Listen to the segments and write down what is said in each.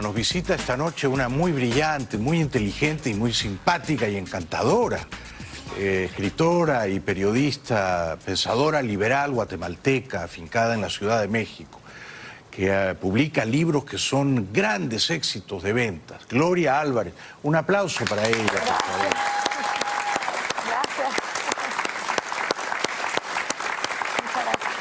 Nos visita esta noche una muy brillante, muy inteligente y muy simpática y encantadora escritora y periodista, pensadora liberal guatemalteca, afincada en la Ciudad de México, que publica libros que son grandes éxitos de ventas. Gloria Álvarez, un aplauso para ella. Por favor. Gracias. Muchas gracias.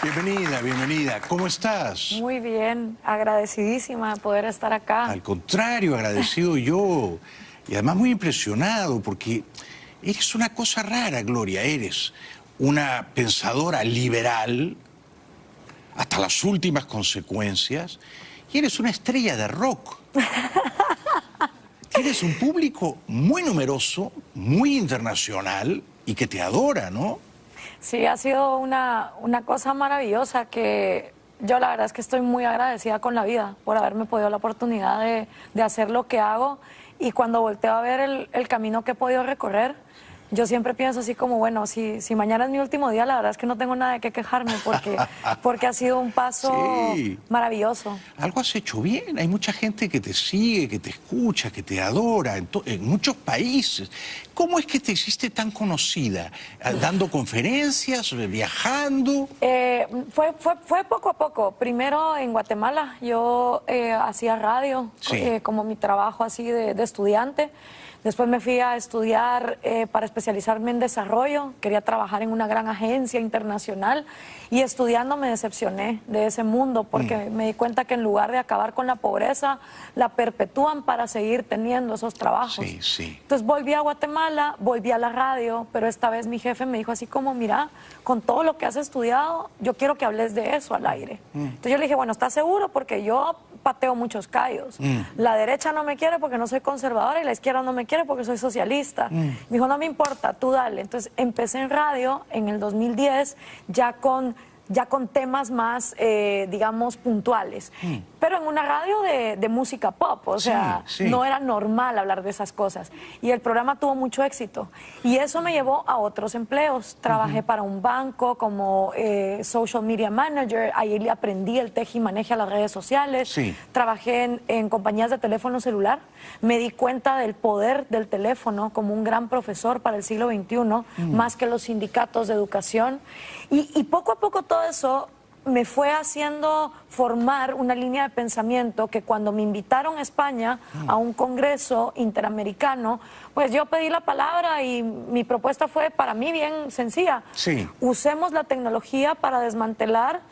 Bienvenida, bienvenida. ¿Cómo estás? Muy bien, agradecidísima de poder estar acá. Al contrario, agradecido yo. Y además muy impresionado porque eres una cosa rara, Gloria. Eres una pensadora liberal hasta las últimas consecuencias y eres una estrella de rock. Tienes un público muy numeroso, muy internacional y que te adora, ¿no? Sí, ha sido una cosa maravillosa que yo la verdad es que estoy muy agradecida con la vida por haberme podido la oportunidad de hacer lo que hago. Y cuando volteo a ver el camino que he podido recorrer, yo siempre pienso así como, bueno, si mañana es mi último día, la verdad es que no tengo nada de qué quejarme porque ha sido un paso maravilloso. Algo has hecho bien. Hay mucha gente que te sigue, que te escucha, que te adora en muchos países. ¿Cómo es que te hiciste tan conocida? ¿Dando conferencias, viajando? Fue poco a poco. Primero en Guatemala yo hacía radio, como mi trabajo así de estudiante. Después me fui a estudiar para especializarme en desarrollo. Quería trabajar en una gran agencia internacional y estudiando me decepcioné de ese mundo porque me di cuenta que en lugar de acabar con la pobreza, la perpetúan para seguir teniendo esos trabajos. Sí, sí. Entonces volví a Guatemala, volví a la radio, pero esta vez mi jefe me dijo así como, mira, con todo lo que has estudiado, yo quiero que hables de eso al aire. Entonces yo le dije, bueno, ¿estás seguro? Porque yo pateo muchos callos. La derecha no me quiere porque no soy conservadora y la izquierda no me quiere porque soy socialista. Me dijo, no me importa, tú dale. Entonces empecé en radio en el 2010 ya con temas más, digamos, puntuales. Pero en una radio de música pop, o sea, no era normal hablar de esas cosas. Y el programa tuvo mucho éxito. Y eso me llevó a otros empleos. Trabajé para un banco como social media manager. Ahí le aprendí el tejimaneje a las redes sociales. Trabajé en compañías de teléfono celular. Me di cuenta del poder del teléfono como un gran profesor para el siglo XXI, más que los sindicatos de educación. Y poco a poco todo eso me fue haciendo formar una línea de pensamiento que cuando me invitaron a España a un congreso interamericano, pues yo pedí la palabra y mi propuesta fue para mí bien sencilla. Usemos la tecnología para desmantelar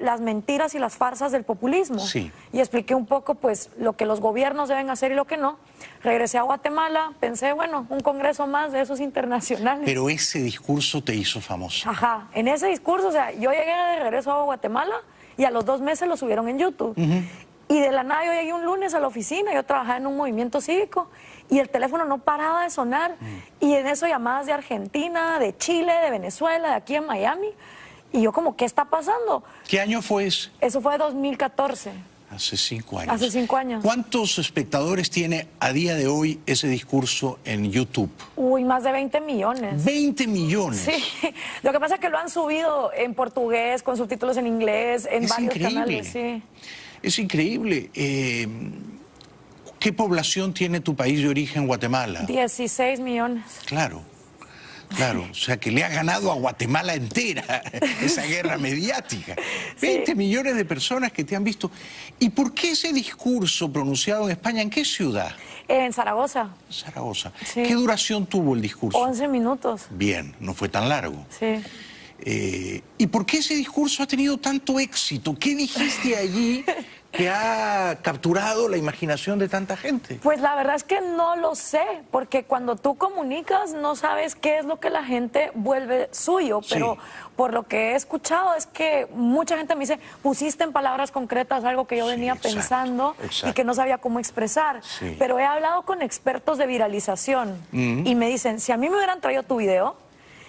las mentiras y las farsas del populismo. Y expliqué un poco pues lo que los gobiernos deben hacer y lo que no. Regresé a Guatemala, pensé, bueno, un congreso más de esos internacionales. Pero ese discurso te hizo famosa. Ajá, en ese discurso, o sea, yo llegué de regreso a Guatemala y a los 2 meses lo subieron en YouTube. Y de la nada yo llegué un lunes a la oficina, yo trabajaba en un movimiento cívico y el teléfono no paraba de sonar. Y en eso llamadas de Argentina, de Chile, de Venezuela, de aquí en Miami. Y yo como, ¿qué está pasando? ¿Qué año fue eso? Eso fue 2014. Hace 5 años. Hace 5 años. ¿Cuántos espectadores tiene a día de hoy ese discurso en YouTube? Uy, más de 20 millones. ¿20 millones? Sí. Lo que pasa es que lo han subido en portugués, con subtítulos en inglés, en varios canales. Sí. Es increíble. ¿Qué población tiene tu país de origen, Guatemala? 16 millones. Claro. Claro, o sea que le ha ganado a Guatemala entera esa guerra mediática. 20 millones de personas que te han visto. ¿Y por qué ese discurso pronunciado en España? ¿En qué ciudad? En Zaragoza. Zaragoza. ¿Qué duración tuvo el discurso? 11 minutos. Bien, no fue tan largo. Sí. ¿Y por qué ese discurso ha tenido tanto éxito? ¿Qué dijiste allí que ha capturado la imaginación de tanta gente? Pues la verdad es que no lo sé, porque cuando tú comunicas no sabes qué es lo que la gente vuelve suyo, pero por lo que he escuchado es que mucha gente me dice, pusiste en palabras concretas algo que yo venía pensando y que no sabía cómo expresar. Pero he hablado con expertos de viralización y me dicen, si a mí me hubieran traído tu video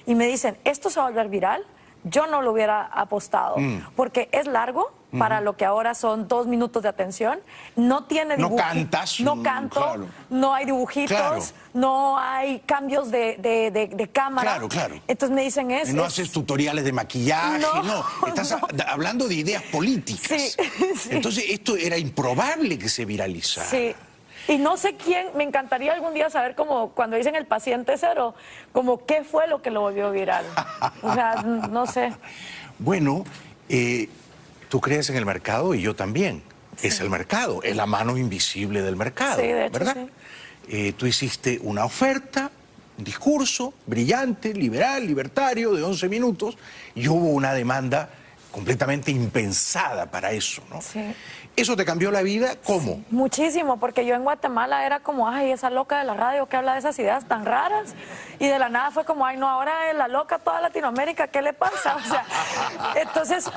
y me dicen, esto se va a volver viral, yo no lo hubiera apostado, porque es largo, para lo que ahora son 2 minutos de atención. No tiene No dibujitos. cantas. No canto, claro. no hay dibujitos, Claro. no hay cambios de cámara. Claro. Entonces me dicen No haces tutoriales de maquillaje, no. Estás hablando de ideas políticas. Sí. Entonces esto era improbable que se viralizara. Sí. Y no sé quién, me encantaría algún día saber como cuando dicen el paciente cero, como qué fue lo que lo volvió viral. O sea, no sé. Bueno, tú crees en el mercado y yo también. Sí. Es el mercado, es la mano invisible del mercado, sí, de hecho, ¿verdad? Sí. Tú hiciste una oferta, un discurso brillante, liberal, libertario, de 11 minutos, y hubo una demanda completamente impensada para eso, ¿no? Sí. ¿Eso te cambió la vida? ¿Cómo? Sí, muchísimo, porque yo en Guatemala era como, ay, esa loca de la radio que habla de esas ideas tan raras, y de la nada fue como, ay, no, ahora es la loca toda Latinoamérica, ¿qué le pasa? O sea, entonces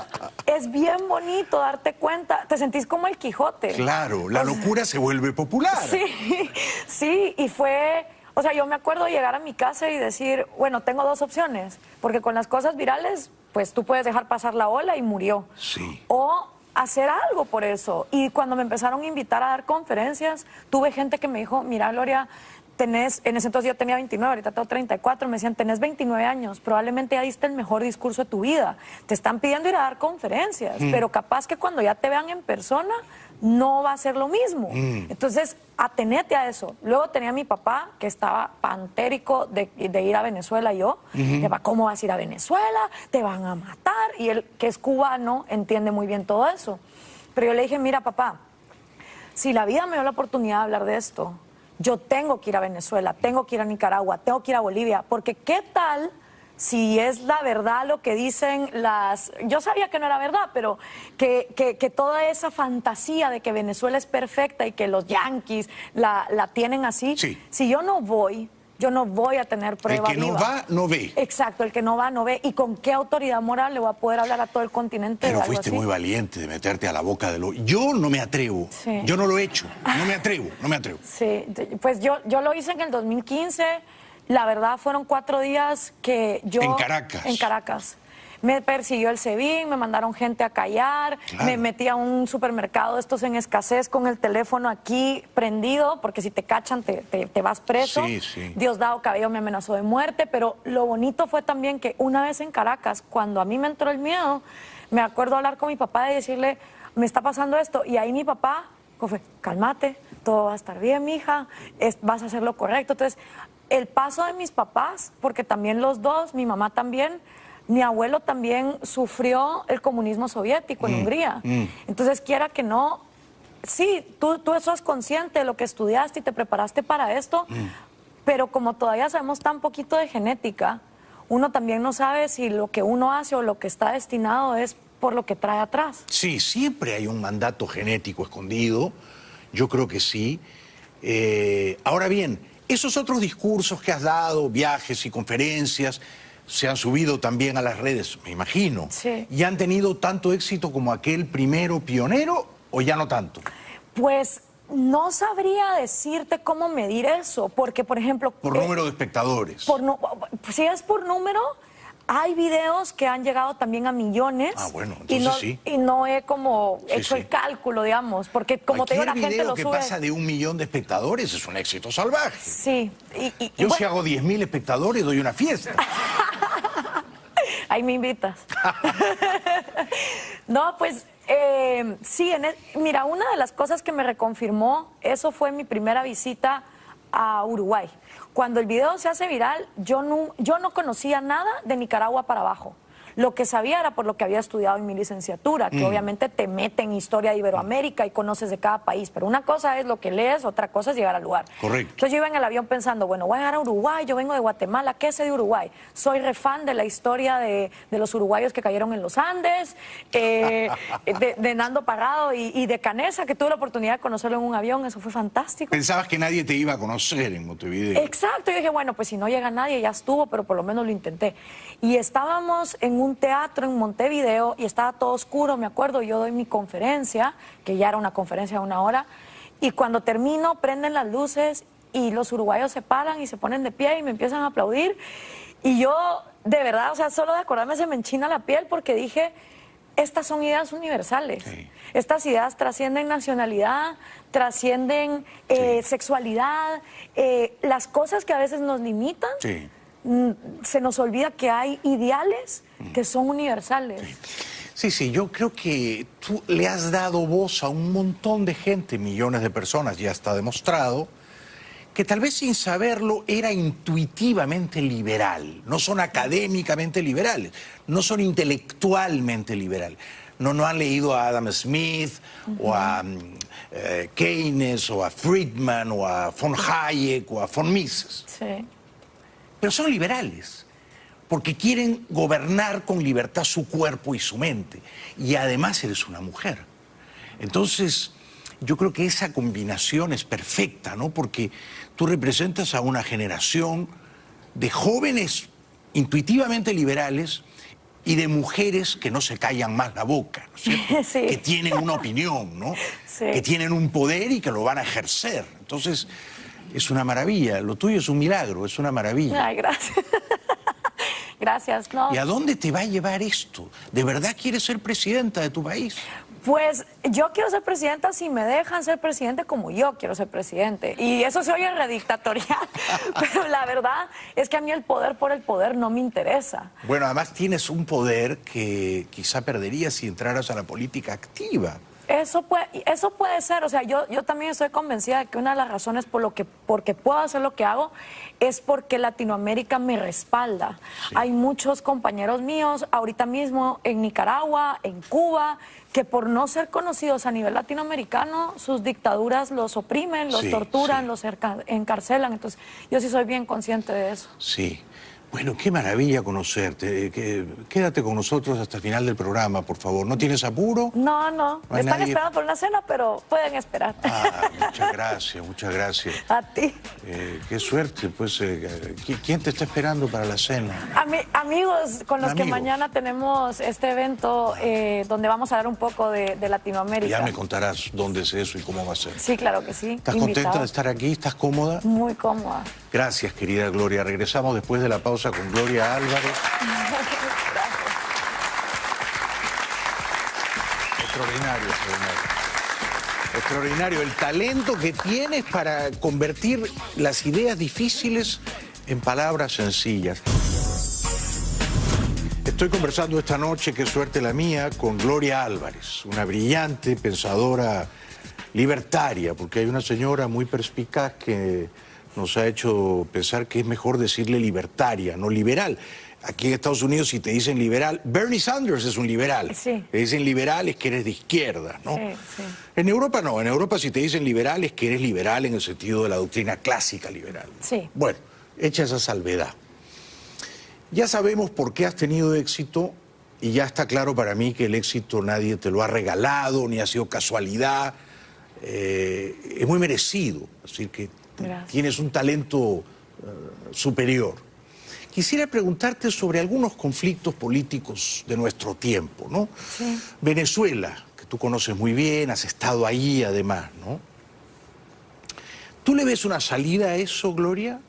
es bien bonito darte cuenta, te sentís como el Quijote. Claro, la locura se vuelve popular. Sí, y fue... O sea, yo me acuerdo llegar a mi casa y decir, bueno, tengo 2 opciones, porque con las cosas virales, pues tú puedes dejar pasar la ola y murió. Sí. O hacer algo por eso. Y cuando me empezaron a invitar a dar conferencias, tuve gente que me dijo, mira, Gloria, tenés, en ese entonces yo tenía 29, ahorita tengo 34, me decían, tenés 29 años, probablemente ya diste el mejor discurso de tu vida, te están pidiendo ir a dar conferencias, pero capaz que cuando ya te vean en persona, no va a ser lo mismo. Entonces, atenete a eso. Luego tenía a mi papá, que estaba pantérico de ir a Venezuela, yo, ¿cómo vas a ir a Venezuela? Te van a matar. Y él, que es cubano, entiende muy bien todo eso. Pero yo le dije, mira, papá, si la vida me dio la oportunidad de hablar de esto, yo tengo que ir a Venezuela, tengo que ir a Nicaragua, tengo que ir a Bolivia, porque ¿qué tal si es la verdad lo que dicen las... Yo sabía que no era verdad, pero que toda esa fantasía de que Venezuela es perfecta y que los yanquis la tienen así, sí. Si yo no voy a tener prueba viva. El que no va, no ve. Exacto, el que no va, no ve. ¿Y con qué autoridad moral le voy a poder hablar a todo el continente? Pero de algo fuiste así? muy valiente de meterte a la boca de lo... Yo no me atrevo. Sí. Yo no lo he hecho. No me atrevo. Sí, pues yo lo hice en el 2015. La verdad fueron 4 días que yo... En Caracas. En Caracas. Me persiguió el SEBIN, me mandaron gente a callar, claro. Me metí a un supermercado, estos en escasez, con el teléfono aquí prendido, porque si te cachan te vas preso. Sí. Diosdado Cabello me amenazó de muerte, pero lo bonito fue también que una vez en Caracas, cuando a mí me entró el miedo, me acuerdo hablar con mi papá y decirle, me está pasando esto, y ahí mi papá, fue, cálmate, todo va a estar bien, mija, vas a hacer lo correcto. Entonces, el paso de mis papás, porque también los dos, mi mamá también, mi abuelo también sufrió el comunismo soviético en Hungría. Entonces, quiera que no, sí, tú sos consciente de lo que estudiaste y te preparaste para esto, pero como todavía sabemos tan poquito de genética, uno también no sabe si lo que uno hace o lo que está destinado es por lo que trae atrás. Sí, siempre hay un mandato genético escondido, yo creo que sí. Ahora bien, esos otros discursos que has dado, viajes y conferencias, se han subido también a las redes, me imagino. Sí. ¿Y han tenido tanto éxito como aquel primero pionero o ya no tanto? Pues no sabría decirte cómo medir eso, porque, por ejemplo... Por número de espectadores. Si es por número, hay videos que han llegado también a millones. Ah, bueno, entonces sí. Y no he como hecho el cálculo, digamos, porque como te digo, la gente lo sube. Cualquier video que pasa de 1 millón de espectadores es un éxito salvaje. Sí. Yo si hago 10.000 espectadores doy una fiesta. Ahí me invitas. No, pues sí, mira, una de las cosas que me reconfirmó, eso fue mi primera visita a Uruguay. Cuando el video se hace viral, yo no conocía nada de Nicaragua para abajo. Lo que sabía era por lo que había estudiado en mi licenciatura, que obviamente te mete en historia de Iberoamérica y conoces de cada país, pero una cosa es lo que lees, otra cosa es llegar al lugar. Correcto. Entonces yo iba en el avión pensando, bueno, voy a llegar a Uruguay, yo vengo de Guatemala, ¿qué sé de Uruguay? Soy refan de la historia de los uruguayos que cayeron en los Andes, de Nando Parrado y de Canesa, que tuve la oportunidad de conocerlo en un avión, eso fue fantástico. Pensabas que nadie te iba a conocer en Montevideo. Exacto, yo dije, bueno, pues si no llega nadie, ya estuvo, pero por lo menos lo intenté. Y estábamos en un teatro en Montevideo y estaba todo oscuro, me acuerdo, yo doy mi conferencia, que ya era una conferencia de 1 hora, y cuando termino prenden las luces y los uruguayos se paran y se ponen de pie y me empiezan a aplaudir, y yo, de verdad, o sea, solo de acordarme se me enchina la piel porque dije, estas son ideas universales. Sí. Estas ideas trascienden nacionalidad, trascienden sexualidad, las cosas que a veces nos limitan. Sí. Se nos olvida que hay ideales que son universales. Sí, yo creo que tú le has dado voz a un montón de gente, millones de personas, ya está demostrado, que tal vez sin saberlo era intuitivamente liberal. No son académicamente liberales, no son intelectualmente liberales. No han leído a Adam Smith o a Keynes o a Friedman o a von Hayek o a von Mises. Sí. Pero son liberales, porque quieren gobernar con libertad su cuerpo y su mente. Y además eres una mujer. Entonces, yo creo que esa combinación es perfecta, ¿no? Porque tú representas a una generación de jóvenes intuitivamente liberales y de mujeres que no se callan más la boca, ¿no es cierto? Sí. Que tienen una opinión, ¿no? Sí. Que tienen un poder y que lo van a ejercer. Entonces, es una maravilla. Lo tuyo es un milagro, es una maravilla. Ay, gracias. Gracias, no. ¿Y a dónde te va a llevar esto? ¿De verdad quieres ser presidenta de tu país? Pues yo quiero ser presidenta si me dejan ser presidente como yo quiero ser presidente. Y eso se oye redictatorial, pero la verdad es que a mí el poder por el poder no me interesa. Bueno, además tienes un poder que quizá perderías si entraras a la política activa. Eso puede ser, o sea, yo también estoy convencida de que una de las razones porque puedo hacer lo que hago es porque Latinoamérica me respalda. Sí. Hay muchos compañeros míos ahorita mismo en Nicaragua, en Cuba, que por no ser conocidos a nivel latinoamericano, sus dictaduras los oprimen, los torturan, sí. los encarcelan. Entonces, yo sí soy bien consciente de eso. Sí. Bueno, qué maravilla conocerte. Quédate con nosotros hasta el final del programa, por favor. ¿No tienes apuro? No. hay Están nadie- esperando por una cena, pero pueden esperar. Ah, muchas gracias, muchas gracias. A ti. Qué suerte, pues. ¿Quién te está esperando para la cena? Amigos con los que Amigos. mañana tenemos este evento donde vamos a dar un poco de Latinoamérica. Ya me contarás dónde es eso y cómo va a ser. Sí, claro que sí. ¿Estás Invitados. contenta de estar aquí? ¿Estás cómoda? Muy cómoda. Gracias, querida Gloria. Regresamos después de la pausa con Gloria Álvarez. Gracias. Extraordinario, extraordinario. Extraordinario. El talento que tienes para convertir las ideas difíciles en palabras sencillas. Estoy conversando esta noche, qué suerte la mía, con Gloria Álvarez, una brillante pensadora libertaria, porque hay una señora muy perspicaz que nos ha hecho pensar que es mejor decirle libertaria, no liberal. Aquí en Estados Unidos, si te dicen liberal, Bernie Sanders es un liberal. Sí. Te dicen liberal es que eres de izquierda, ¿no? Sí. En Europa no, en Europa si te dicen liberal es que eres liberal en el sentido de la doctrina clásica liberal. Sí. Bueno, hecha esa salvedad. Ya sabemos por qué has tenido éxito y ya está claro para mí que el éxito nadie te lo ha regalado, ni ha sido casualidad. Es muy merecido, es decir, que Gracias. tienes un talento superior. Quisiera preguntarte sobre algunos conflictos políticos de nuestro tiempo, ¿no? Sí. Venezuela, que tú conoces muy bien, has estado ahí además, ¿no? ¿Tú le ves una salida a eso, Gloria?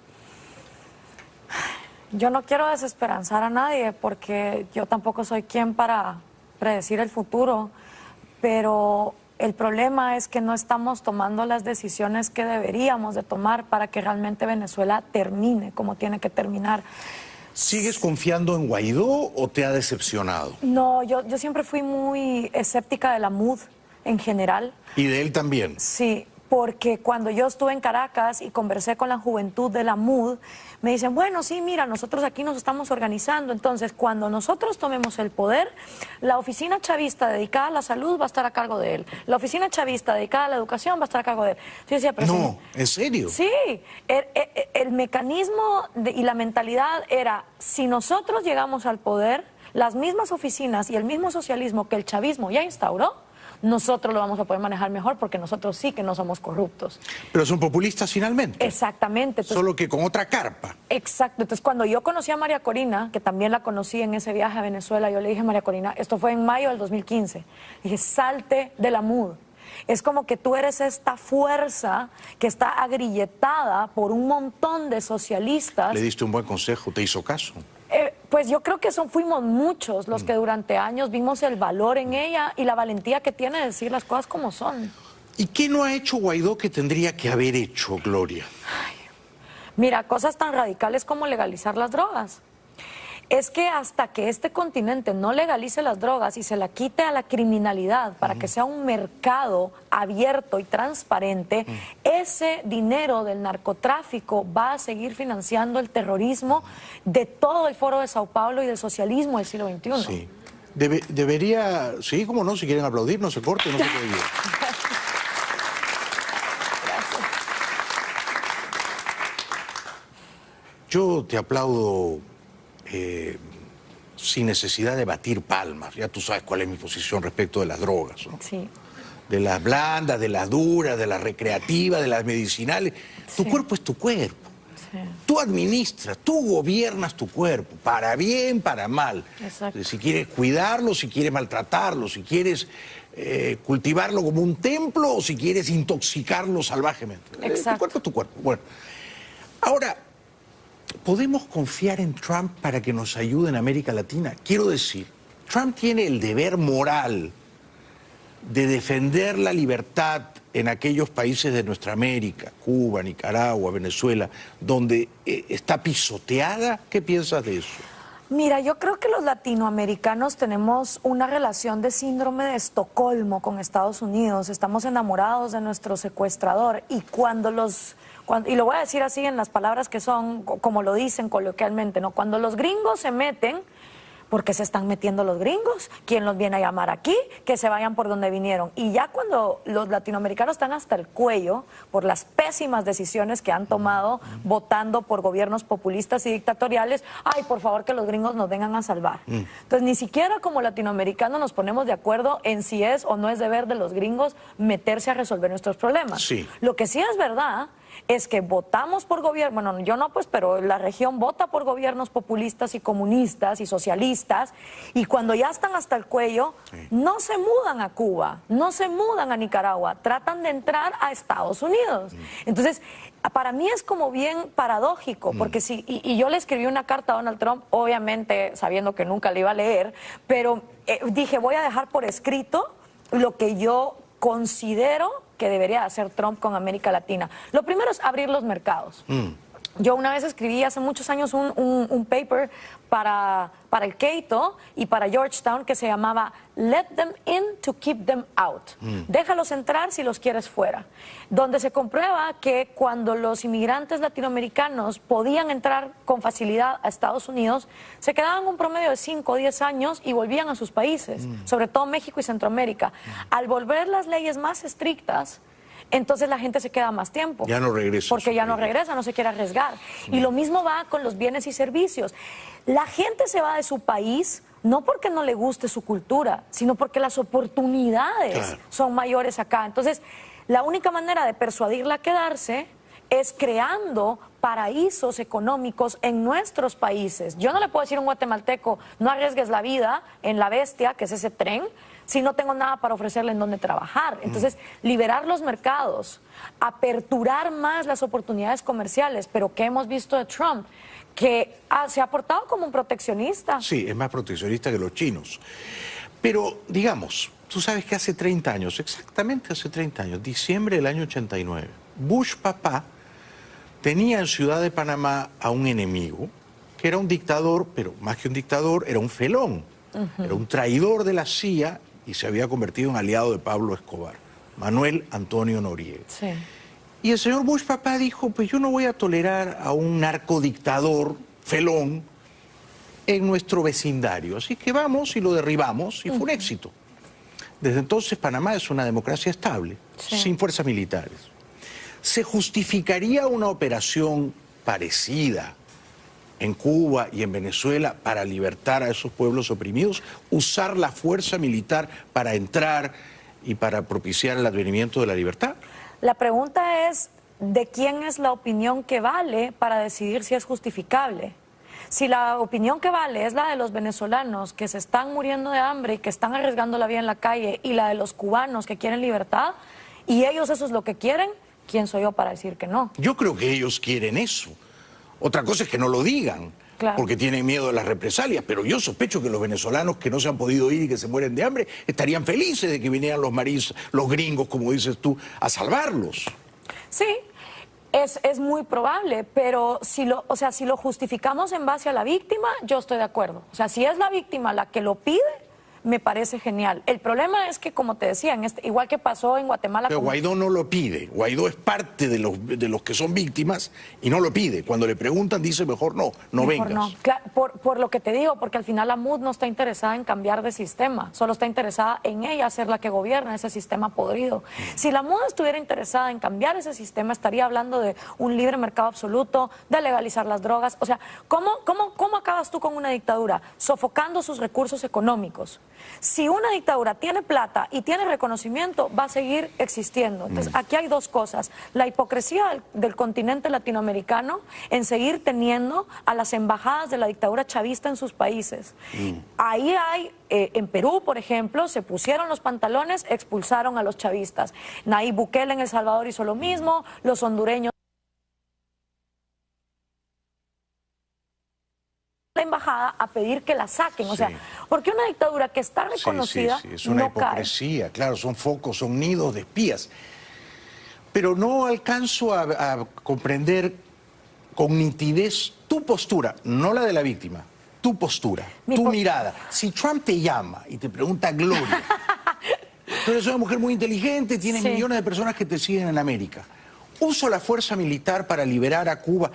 Yo no quiero desesperanzar a nadie porque yo tampoco soy quien para predecir el futuro, pero el problema es que no estamos tomando las decisiones que deberíamos de tomar para que realmente Venezuela termine como tiene que terminar. ¿Sigues confiando en Guaidó o te ha decepcionado? No, yo siempre fui muy escéptica de la MUD en general. Y de él también. Sí, porque cuando yo estuve en Caracas y conversé con la juventud de la MUD, me dicen, bueno, sí, mira, nosotros aquí nos estamos organizando, entonces cuando nosotros tomemos el poder, la oficina chavista dedicada a la salud va a estar a cargo de él, la oficina chavista dedicada a la educación va a estar a cargo de él. Yo decía, pero No, ¿en serio? Sí, el mecanismo y la mentalidad era, si nosotros llegamos al poder, las mismas oficinas y el mismo socialismo que el chavismo ya instauró, nosotros lo vamos a poder manejar mejor porque nosotros sí que no somos corruptos. Pero son populistas finalmente. Exactamente. Entonces, Solo que con otra carpa. exacto. Entonces, cuando yo conocí a María Corina, que también la conocí en ese viaje a Venezuela, yo le dije a María Corina, esto fue en mayo del 2015, dije, salte de la MUD. Es como que tú eres esta fuerza que está agrilletada por un montón de socialistas. Le diste un buen consejo, te hizo caso. Pues yo creo que fuimos muchos los que durante años vimos el valor en ella y la valentía que tiene de decir las cosas como son. ¿Y qué no ha hecho Guaidó que tendría que haber hecho, Gloria? Mira, cosas tan radicales como legalizar las drogas. Es que hasta que este continente no legalice las drogas y se la quite a la criminalidad para que sea un mercado abierto y transparente, ese dinero del narcotráfico va a seguir financiando el terrorismo de todo el Foro de Sao Paulo y del socialismo del siglo XXI. Sí. Debería, sí, cómo no, si quieren aplaudir, no se corte, no se puede ir. Yo te aplaudo sin necesidad de batir palmas. Ya tú sabes cuál es mi posición respecto de las drogas, ¿no? Sí. De las blandas, de las duras, de las recreativas, de las medicinales. Tu cuerpo es tu cuerpo. Sí. Tú administras, tú gobiernas tu cuerpo, para bien, para mal. Exacto. Si quieres cuidarlo, si quieres maltratarlo, si quieres cultivarlo como un templo o si quieres intoxicarlo salvajemente. Exacto. Tu cuerpo es tu cuerpo. Bueno, ahora, ¿podemos confiar en Trump para que nos ayude en América Latina? Quiero decir, Trump tiene el deber moral de defender la libertad en aquellos países de nuestra América, Cuba, Nicaragua, Venezuela, donde está pisoteada. ¿Qué piensas de eso? Mira, yo creo que los latinoamericanos tenemos una relación de síndrome de Estocolmo con Estados Unidos. Estamos enamorados de nuestro secuestrador y y lo voy a decir así en las palabras que son, como lo dicen coloquialmente, ¿no? Cuando los gringos se meten, porque se están metiendo los gringos, ¿quién los viene a llamar aquí? Que se vayan por donde vinieron. Y ya cuando los latinoamericanos están hasta el cuello por las pésimas decisiones que han tomado votando por gobiernos populistas y dictatoriales, ay, por favor que los gringos nos vengan a salvar. Entonces ni siquiera como latinoamericanos nos ponemos de acuerdo en si es o no es deber de los gringos meterse a resolver nuestros problemas. Sí. Lo que sí es verdad es que votamos por gobierno, bueno, yo no, pues, pero la región vota por gobiernos populistas y comunistas y socialistas, y cuando ya están hasta el cuello, no se mudan a Cuba, no se mudan a Nicaragua, tratan de entrar a Estados Unidos. Entonces, para mí es como bien paradójico, porque y yo le escribí una carta a Donald Trump, obviamente sabiendo que nunca le iba a leer, pero dije, voy a dejar por escrito lo que yo considero que debería hacer Trump con América Latina. Lo primero es abrir los mercados. Yo una vez escribí hace muchos años un paper para el Cato y para Georgetown que se llamaba Let them in to keep them out. Déjalos entrar si los quieres fuera. Donde se comprueba que cuando los inmigrantes latinoamericanos podían entrar con facilidad a Estados Unidos, se quedaban un promedio de 5 o 10 años y volvían a sus países, sobre todo México y Centroamérica. Al volver las leyes más estrictas, entonces la gente se queda más tiempo. Ya no regresa. Porque ya no regresa, no se quiere arriesgar. Y lo mismo va con los bienes y servicios. La gente se va de su país no porque no le guste su cultura, sino porque las oportunidades son mayores acá. Entonces, la única manera de persuadirla a quedarse es creando paraísos económicos en nuestros países. Yo no le puedo decir a un guatemalteco, no arriesgues la vida en la bestia, que es ese tren, si no tengo nada para ofrecerle en dónde trabajar. Entonces, liberar los mercados, aperturar más las oportunidades comerciales, pero ¿qué hemos visto de Trump? Que se ha portado como un proteccionista. Sí, es más proteccionista que los chinos. Pero, digamos, tú sabes que hace 30 años, exactamente hace 30 años, diciembre del año 89, Bush papá tenía en Ciudad de Panamá a un enemigo, que era un dictador, pero más que un dictador, era un felón. Era un traidor de la CIA y se había convertido en aliado de Pablo Escobar, Manuel Antonio Noriega. Sí. Y el señor Bush papá dijo, pues yo no voy a tolerar a un narcodictador, felón, en nuestro vecindario. Así que vamos y lo derribamos y fue un éxito. Desde entonces Panamá es una democracia estable, sin fuerzas militares. ¿Se justificaría una operación parecida en Cuba y en Venezuela para libertar a esos pueblos oprimidos? ¿Usar la fuerza militar para entrar y para propiciar el advenimiento de la libertad? La pregunta es, ¿de quién es la opinión que vale para decidir si es justificable? Si la opinión que vale es la de los venezolanos que se están muriendo de hambre y que están arriesgando la vida en la calle, y la de los cubanos que quieren libertad, y ellos eso es lo que quieren, ¿quién soy yo para decir que no? Yo creo que ellos quieren eso. Otra cosa es que no lo digan, Claro. porque tienen miedo de las represalias, pero yo sospecho que los venezolanos que no se han podido ir y que se mueren de hambre estarían felices de que vinieran los gringos, como dices tú, a salvarlos. Sí, es muy probable, pero si lo justificamos en base a la víctima, yo estoy de acuerdo. O sea, si es la víctima la que lo pide, me parece genial. El problema es que, como te decía, igual que pasó en Guatemala... Pero Guaidó no lo pide. Guaidó es parte de los que son víctimas y no lo pide. Cuando le preguntan dice mejor no vengas. No. Claro, por lo que te digo, porque al final la MUD no está interesada en cambiar de sistema, solo está interesada en ella ser la que gobierna ese sistema podrido. Si la MUD estuviera interesada en cambiar ese sistema, estaría hablando de un libre mercado absoluto, de legalizar las drogas. O sea, ¿cómo acabas tú con una dictadura? Sofocando sus recursos económicos. Si una dictadura tiene plata y tiene reconocimiento, va a seguir existiendo. Entonces, aquí hay dos cosas. La hipocresía del continente latinoamericano en seguir teniendo a las embajadas de la dictadura chavista en sus países. Ahí hay, en Perú, por ejemplo, se pusieron los pantalones, expulsaron a los chavistas. Nayib Bukele en El Salvador hizo lo mismo, los hondureños. La embajada a pedir que la saquen, o sea, porque una dictadura que está reconocida es una hipocresía, cae. Claro, son focos, son nidos de espías, pero no alcanzo a comprender con nitidez tu postura, no la de la víctima, tu postura, tu mirada. Si Trump te llama y te pregunta, Gloria, tú eres una mujer muy inteligente, tienes millones de personas que te siguen en América, uso la fuerza militar para liberar a Cuba.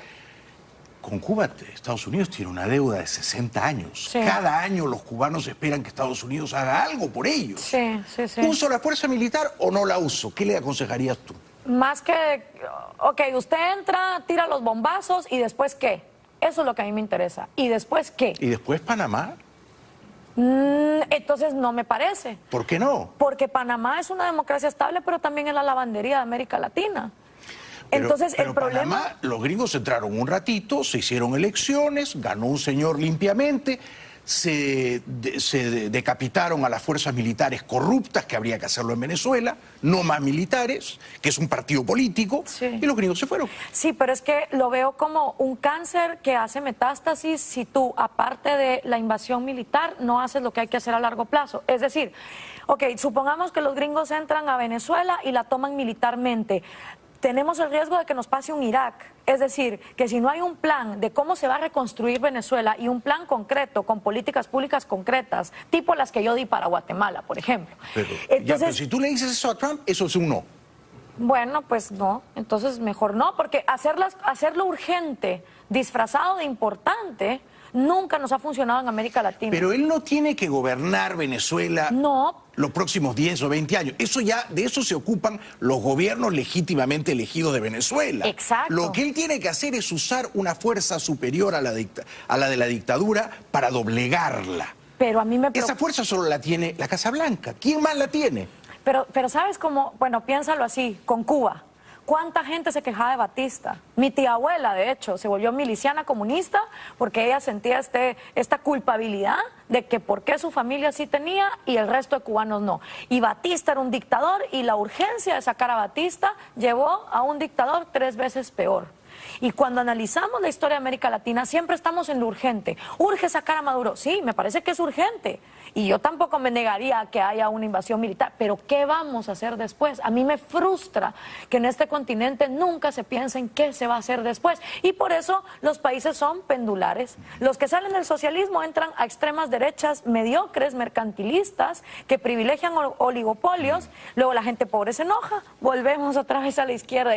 Con Cuba, Estados Unidos tiene una deuda de 60 años. Cada año los cubanos esperan que Estados Unidos haga algo por ellos. ¿Uso la fuerza militar o no la uso? ¿Qué le aconsejarías tú? Más que, ok, usted entra, tira los bombazos y después ¿qué? Eso es lo que a mí me interesa. ¿Y después qué? ¿Y después Panamá? Entonces no me parece. ¿Por qué no? Porque Panamá es una democracia estable, pero también es la lavandería de América Latina. Entonces, pero el problema... Panamá, los gringos entraron un ratito, se hicieron elecciones, ganó un señor limpiamente, se decapitaron a las fuerzas militares corruptas, que habría que hacerlo en Venezuela, no más militares, que es un partido político, y los gringos se fueron. Sí, pero es que lo veo como un cáncer que hace metástasis si tú, aparte de la invasión militar, no haces lo que hay que hacer a largo plazo. Es decir, ok, supongamos que los gringos entran a Venezuela y la toman militarmente. Tenemos el riesgo de que nos pase un Irak. Es decir, que si no hay un plan de cómo se va a reconstruir Venezuela y un plan concreto con políticas públicas concretas, tipo las que yo di para Guatemala, por ejemplo. Pero si tú le dices eso a Trump, eso es un no. Bueno, pues no. Entonces mejor no, porque hacerlo urgente, disfrazado de importante, nunca nos ha funcionado en América Latina. Pero él no tiene que gobernar Venezuela los próximos 10 o 20 años. De eso se ocupan los gobiernos legítimamente elegidos de Venezuela. Exacto. Lo que él tiene que hacer es usar una fuerza superior a la de la dictadura para doblegarla. Pero a mí me preocupa. Esa fuerza solo la tiene la Casa Blanca. ¿Quién más la tiene? Pero ¿sabes cómo? Bueno, piénsalo así, con Cuba. ¿Cuánta gente se quejaba de Batista? Mi tía abuela, de hecho, se volvió miliciana comunista porque ella sentía esta culpabilidad de que por qué su familia sí tenía y el resto de cubanos no. Y Batista era un dictador y la urgencia de sacar a Batista llevó a un dictador 3 veces peor. Y cuando analizamos la historia de América Latina, siempre estamos en lo urgente. ¿Urge sacar a Maduro? Sí, me parece que es urgente. Y yo tampoco me negaría a que haya una invasión militar. Pero ¿qué vamos a hacer después? A mí me frustra que en este continente nunca se piense en qué se va a hacer después. Y por eso los países son pendulares. Los que salen del socialismo entran a extremas derechas mediocres, mercantilistas, que privilegian oligopolios. Luego la gente pobre se enoja. Volvemos otra vez a la izquierda.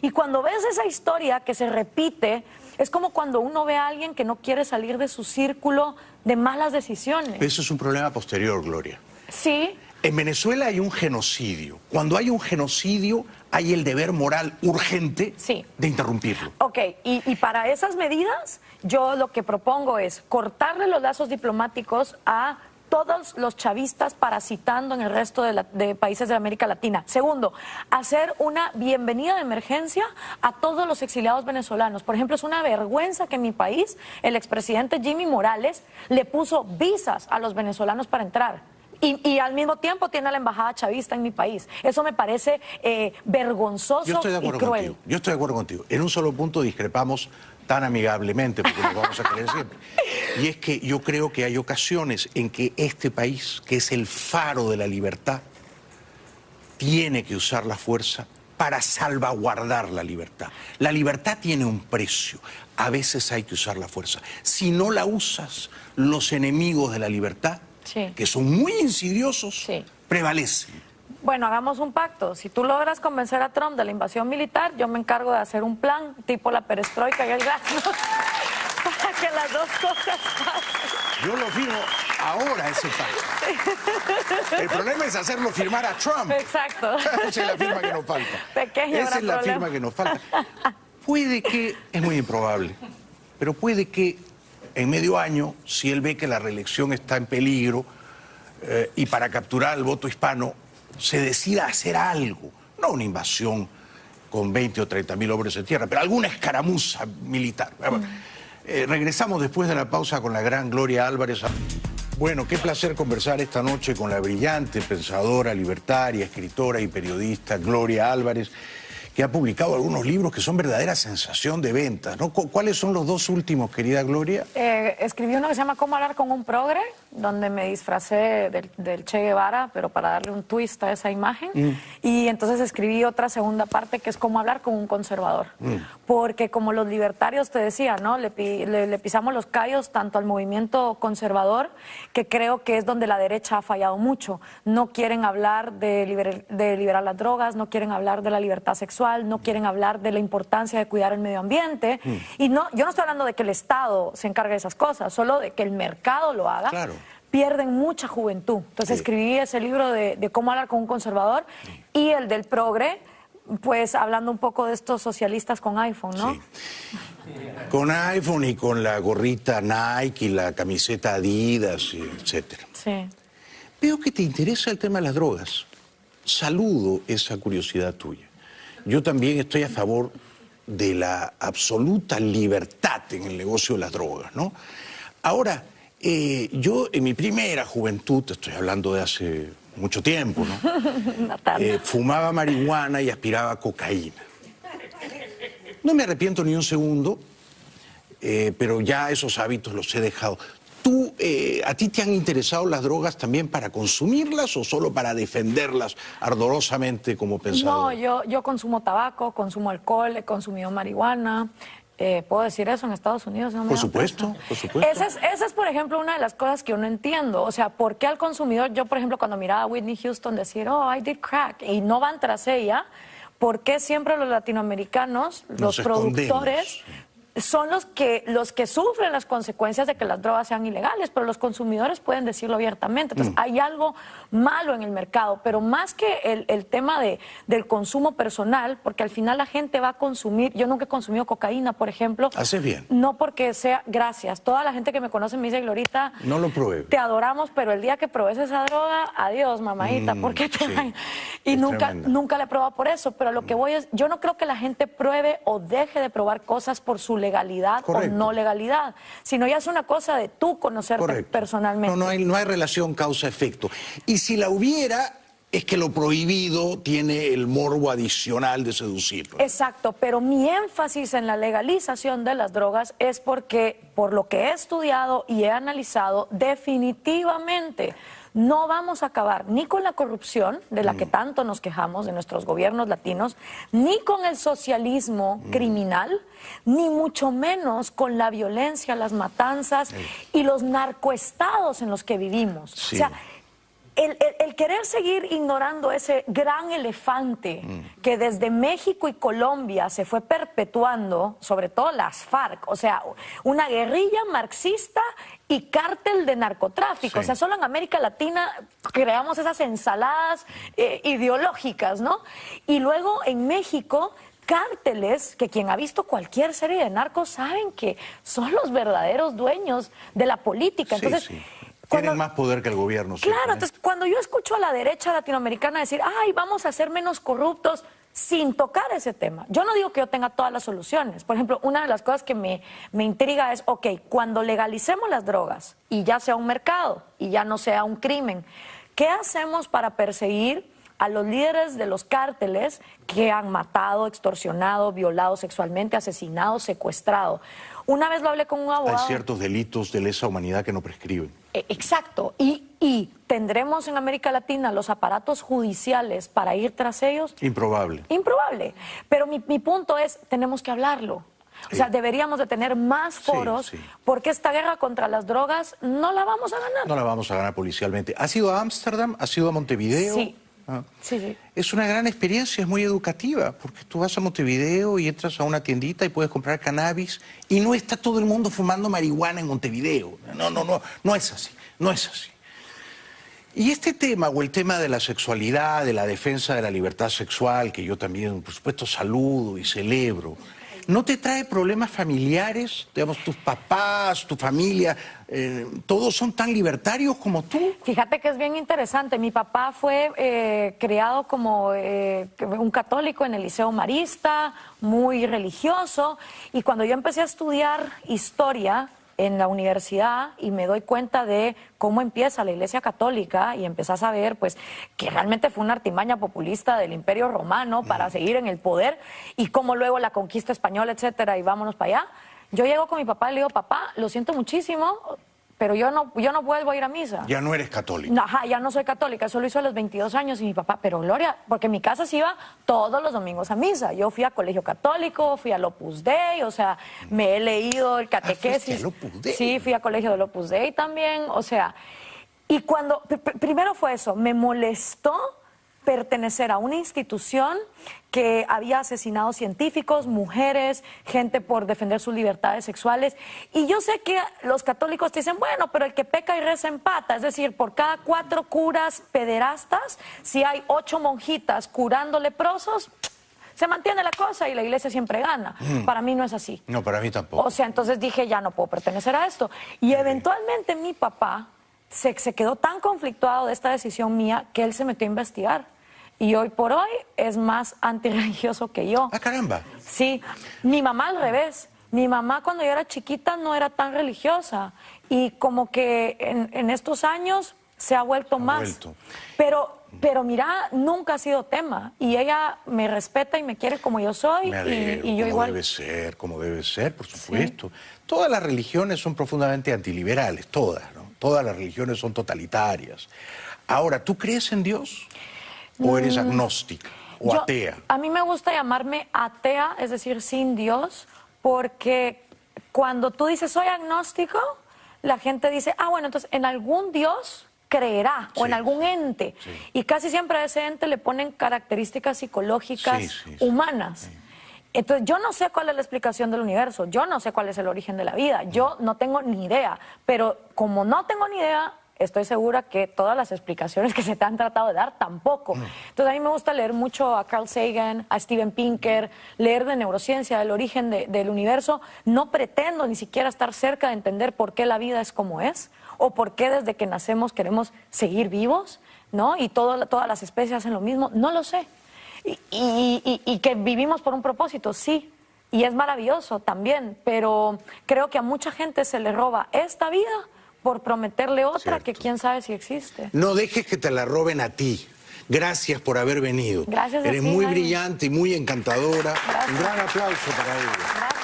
Y cuando ves esa historia que se repite, es como cuando uno ve a alguien que no quiere salir de su círculo de malas decisiones. Eso es un problema posterior, Gloria. Sí. En Venezuela hay un genocidio. Cuando hay un genocidio, hay el deber moral urgente de interrumpirlo. Ok, y para esas medidas, yo lo que propongo es cortarle los lazos diplomáticos a todos los chavistas parasitando en el resto de países de América Latina. Segundo, hacer una bienvenida de emergencia a todos los exiliados venezolanos. Por ejemplo, es una vergüenza que en mi país el expresidente Jimmy Morales le puso visas a los venezolanos para entrar. Y al mismo tiempo tiene a la embajada chavista en mi país. Eso me parece vergonzoso y cruel. Yo estoy de acuerdo contigo. En un solo punto discrepamos tan amigablemente, porque nos vamos a querer siempre. Y es que yo creo que hay ocasiones en que este país, que es el faro de la libertad, tiene que usar la fuerza para salvaguardar la libertad. La libertad tiene un precio. A veces hay que usar la fuerza. Si no la usas, los enemigos de la libertad, que son muy insidiosos, prevalecen. Bueno, hagamos un pacto. Si tú logras convencer a Trump de la invasión militar, yo me encargo de hacer un plan tipo la perestroika y el glasnost para que las dos cosas pasen. Yo lo firmo ahora ese pacto. El problema es hacerlo firmar a Trump. Exacto. Esa es la firma que nos falta. Pequeño Esa es la firma que nos falta. Puede que, es muy improbable, pero puede que en medio año, si él ve que la reelección está en peligro y para capturar el voto hispano, se decida hacer algo, no una invasión con 20 o 30 mil hombres en tierra, pero alguna escaramuza militar. Regresamos después de la pausa con la gran Gloria Álvarez. Bueno, qué placer conversar esta noche con la brillante pensadora, libertaria, escritora y periodista Gloria Álvarez, que ha publicado algunos libros que son verdadera sensación de ventas, ¿no? ¿Cuáles son los dos últimos, querida Gloria? Escribí uno que se llama Cómo hablar con un progre, donde me disfracé del Che Guevara, pero para darle un twist a esa imagen. Y entonces escribí otra segunda parte que es Cómo hablar con un conservador. Porque como los libertarios, te decía, ¿no? Le pisamos los callos tanto al movimiento conservador, que creo que es donde la derecha ha fallado mucho. No quieren hablar de liberar las drogas, no quieren hablar de la libertad sexual, no quieren hablar de la importancia de cuidar el medio ambiente. Y no, yo no estoy hablando de que el Estado se encargue de esas cosas, solo de que el mercado lo haga. Claro. Pierden mucha juventud. Entonces escribí ese libro de cómo hablar con un conservador y el del progre, pues hablando un poco de estos socialistas con iPhone, ¿no? Sí. Con iPhone y con la gorrita Nike y la camiseta Adidas, etcétera. Sí. Veo que te interesa el tema de las drogas. Saludo esa curiosidad tuya. Yo también estoy a favor de la absoluta libertad en el negocio de las drogas, ¿no? Ahora, yo en mi primera juventud, te estoy hablando de hace mucho tiempo, ¿no? Fumaba marihuana y aspiraba cocaína. No me arrepiento ni un segundo, pero ya esos hábitos los he dejado. ¿Tú, a ti te han interesado las drogas también para consumirlas o solo para defenderlas ardorosamente como pensador? No, yo consumo tabaco, consumo alcohol, he consumido marihuana. ¿Puedo decir eso en Estados Unidos? No me por supuesto, por supuesto. Esa es, por ejemplo, una de las cosas que yo no entiendo. O sea, ¿por qué al consumidor, yo, por ejemplo, cuando miraba a Whitney Houston decir, oh, I did crack, y no van tras ella, ¿por qué siempre los latinoamericanos, los productores, son los que sufren las consecuencias de que las drogas sean ilegales, pero los consumidores pueden decirlo abiertamente? Entonces, hay algo malo en el mercado, pero más que el tema del consumo personal, porque al final la gente va a consumir. Yo nunca he consumido cocaína, por ejemplo. Haces bien. No porque sea, gracias. Toda la gente que me conoce me dice, Glorita, no lo pruebe. Te adoramos, pero el día que pruebes esa droga, adiós, mamadita, porque te van. Y nunca la he probado por eso, pero lo que voy es, yo no creo que la gente pruebe o deje de probar cosas por su legalidad o no legalidad, sino ya es una cosa de tú conocerte personalmente. No hay relación causa-efecto. Y si la hubiera, es que lo prohibido tiene el morbo adicional de seducir. Exacto, pero mi énfasis en la legalización de las drogas es porque, por lo que he estudiado y he analizado, definitivamente no vamos a acabar ni con la corrupción, de la que tanto nos quejamos de nuestros gobiernos latinos, ni con el socialismo criminal, ni mucho menos con la violencia, las matanzas y los narcoestados en los que vivimos. O sea, el querer seguir ignorando ese gran elefante que desde México y Colombia se fue perpetuando, sobre todo las FARC, o sea, una guerrilla marxista y cártel de narcotráfico. O sea, solo en América Latina creamos esas ensaladas ideológicas, ¿no? Y luego en México, cárteles que quien ha visto cualquier serie de narcos saben que son los verdaderos dueños de la política. Entonces, tienen más poder que el gobierno. Claro, entonces cuando yo escucho a la derecha latinoamericana decir, ay, vamos a ser menos corruptos, sin tocar ese tema. Yo no digo que yo tenga todas las soluciones. Por ejemplo, una de las cosas que me intriga es, ok, cuando legalicemos las drogas y ya sea un mercado y ya no sea un crimen, ¿qué hacemos para perseguir a los líderes de los cárteles que han matado, extorsionado, violado sexualmente, asesinado, secuestrado. Una vez lo hablé con un abogado. Hay ciertos delitos de lesa humanidad que no prescriben. Exacto. Y tendremos en América Latina los aparatos judiciales para ir tras ellos. Improbable. Improbable. Pero mi punto es, tenemos que hablarlo. O sea, deberíamos de tener más foros, porque esta guerra contra las drogas no la vamos a ganar. No la vamos a ganar policialmente. ¿Has ido a Ámsterdam? ¿Has ido a Montevideo? Sí. Sí. Es una gran experiencia, es muy educativa, porque tú vas a Montevideo y entras a una tiendita y puedes comprar cannabis y no está todo el mundo fumando marihuana en Montevideo. No es así, no es así. Y este tema, o el tema de la sexualidad, de la defensa de la libertad sexual, que yo también, por supuesto, saludo y celebro, ¿no te trae problemas familiares? Digamos, tus papás, tu familia, ¿todos son tan libertarios como tú? Fíjate que es bien interesante. Mi papá fue criado como un católico en el Liceo Marista, muy religioso, y cuando yo empecé a estudiar historia en la universidad y me doy cuenta de cómo empieza la Iglesia Católica y empezás a ver pues que realmente fue una artimaña populista del Imperio Romano para seguir en el poder y cómo luego la conquista española, etcétera, y vámonos para allá. Yo llego con mi papá y le digo, papá, lo siento muchísimo, pero yo no vuelvo a ir a misa. Ya no eres católica. Ajá, ya no soy católica, eso lo hizo a los 22 años y mi papá, pero Gloria, porque en mi casa se iba todos los domingos a misa. Yo fui a colegio católico, fui al Opus Dei, o sea, me he leído el catequesis. ¿Fuiste al Opus Dei? Sí, fui a colegio del Opus Dei también, o sea, y cuando, primero fue eso, me molestó pertenecer a una institución que había asesinado científicos, mujeres, gente por defender sus libertades sexuales. Y yo sé que los católicos te dicen, bueno, pero el que peca y reza empata. Es decir, por cada 4 curas pederastas, si hay 8 monjitas curando leprosos, se mantiene la cosa y la iglesia siempre gana. Para mí no es así. No, para mí tampoco. O sea, entonces dije, ya no puedo pertenecer a esto. Y eventualmente mi papá se quedó tan conflictuado de esta decisión mía que él se metió a investigar. Y hoy por hoy es más antirreligioso que yo. ¡Ah, caramba! Sí, mi mamá al revés. Mi mamá cuando yo era chiquita no era tan religiosa. Y como que en estos años se ha vuelto más. Pero mira, nunca ha sido tema. Y ella me respeta y me quiere como yo soy. Me alegro, y yo igual. Como debe ser, por supuesto. Sí. Todas las religiones son profundamente antiliberales, todas, ¿no? Todas las religiones son totalitarias. Ahora, ¿tú crees en Dios? ¿O eres agnóstica o atea? A mí me gusta llamarme atea, es decir, sin Dios, porque cuando tú dices soy agnóstico, la gente dice, ah, bueno, entonces en algún Dios creerá o en algún ente. Sí. Y casi siempre a ese ente le ponen características psicológicas humanas. Entonces, yo no sé cuál es la explicación del universo, yo no sé cuál es el origen de la vida, yo no tengo ni idea, pero como no tengo ni idea, estoy segura que todas las explicaciones que se te han tratado de dar tampoco. Entonces, a mí me gusta leer mucho a Carl Sagan, a Steven Pinker, leer de neurociencia, del origen del universo. No pretendo ni siquiera estar cerca de entender por qué la vida es como es, o por qué desde que nacemos queremos seguir vivos, ¿no? Y todas las especies hacen lo mismo. No lo sé. Y que vivimos por un propósito, sí. Y es maravilloso también, pero creo que a mucha gente se le roba esta vida por prometerle otra que quién sabe si existe. No dejes que te la roben a ti. Gracias por haber venido. Gracias a ti, Eres muy brillante y muy encantadora. Gracias. Un gran aplauso para ella. Gracias.